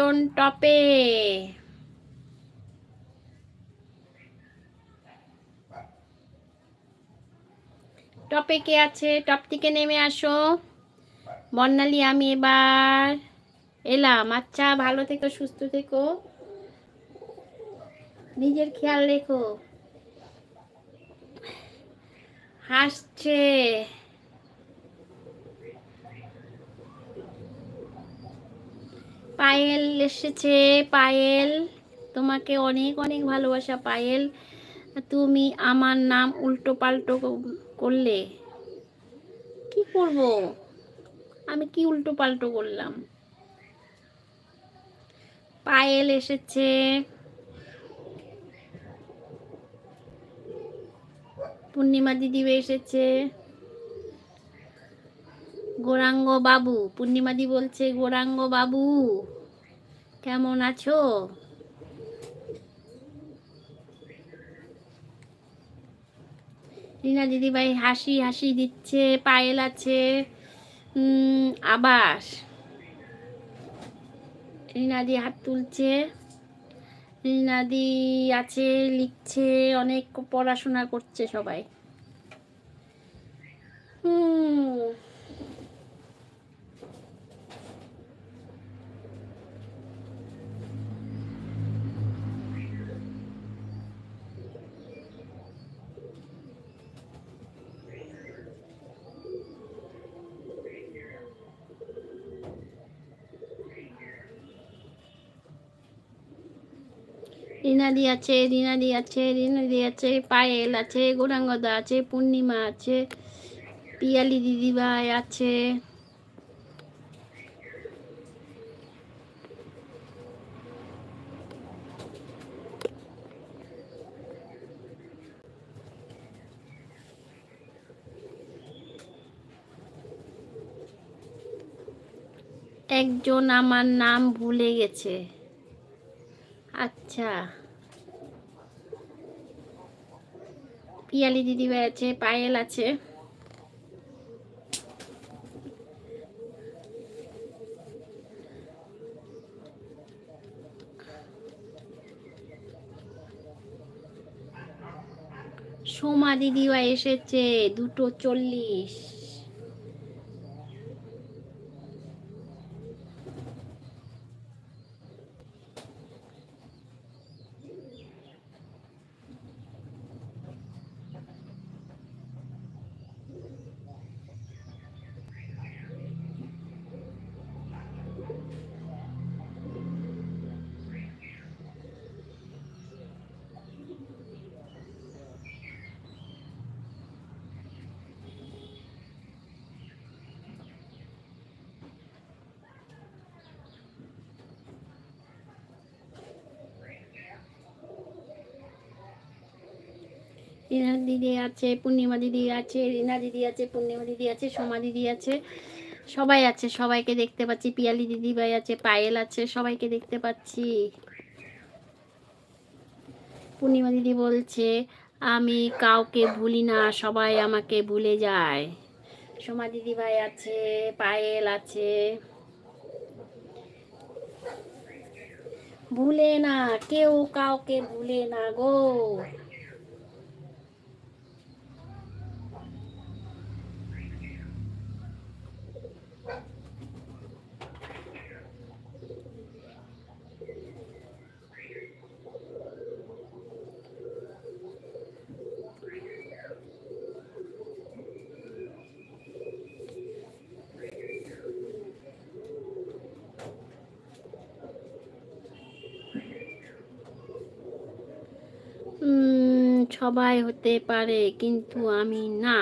কারণ টপে। টপে কে আছে? টপ থেকে নেমে আসো। বর্ণালী আমি এবার এলাম। আচ্ছা, ভালো থেকো, সুস্থ থেকো, নিজের খেয়াল রেখো। হাসছে। পায়েল এসেছে। পায়েল, তোমাকে অনেক অনেক ভালোবাসা পায়েল। তুমি আমার নাম উল্টো পাল্টো করলে। কি করব? আমি কি উল্টো পাল্টো করলাম? পায়েল এসেছে। পূর্ণিমা দিদি এসেছে। গৌরাঙ্গ বাবু, পূর্ণিমা দি বলছে গৌরাঙ্গ বাবু কেমন আছো? রিনা দিদি ভাই হাসি হাসি দিচ্ছে। পায়েল আছে। আবাস। রিনাদি হাত তুলছে। রিনাদি আছে, লিখছে, অনেক পড়াশোনা করছে সবাই। রিনাদি আছে, রিনাদি আছে, রিনাদি আছে, পায়েল আছে, গৌরাঙ্গদা আছে, পূর্ণিমা আছে, পিয়ালি দিদিভাই আছে। একজন আমার নাম ভুলে গেছে। আচ্ছা, পিয়ালি দিদিভাই আছে, পায়েল আছে। সোমা দিদিভাই এসেছে 2:40। রিনা দিদি আছে, পূর্ণিমা দিদি আছে, রিনা দিদি আছে, পূর্ণিমা দিদি আছে, সোমা দিদি আছে, সবাই আছে, সবাইকে দেখতে পাচ্ছি। পিয়ালি দিদি ভাই আছে, পায়েল আছে, সবাইকে দেখতে পাচ্ছি। পূর্ণিমা দিদি বলছে আমি কাউকে ভুলি না, সবাই আমাকে ভুলে যায়। সোমা দিদি ভাই আছে, পায়েল আছে। ভুলে না, কেউ কাউকে ভুলে না গো। সবাই হতে পারে কিন্তু আমি না।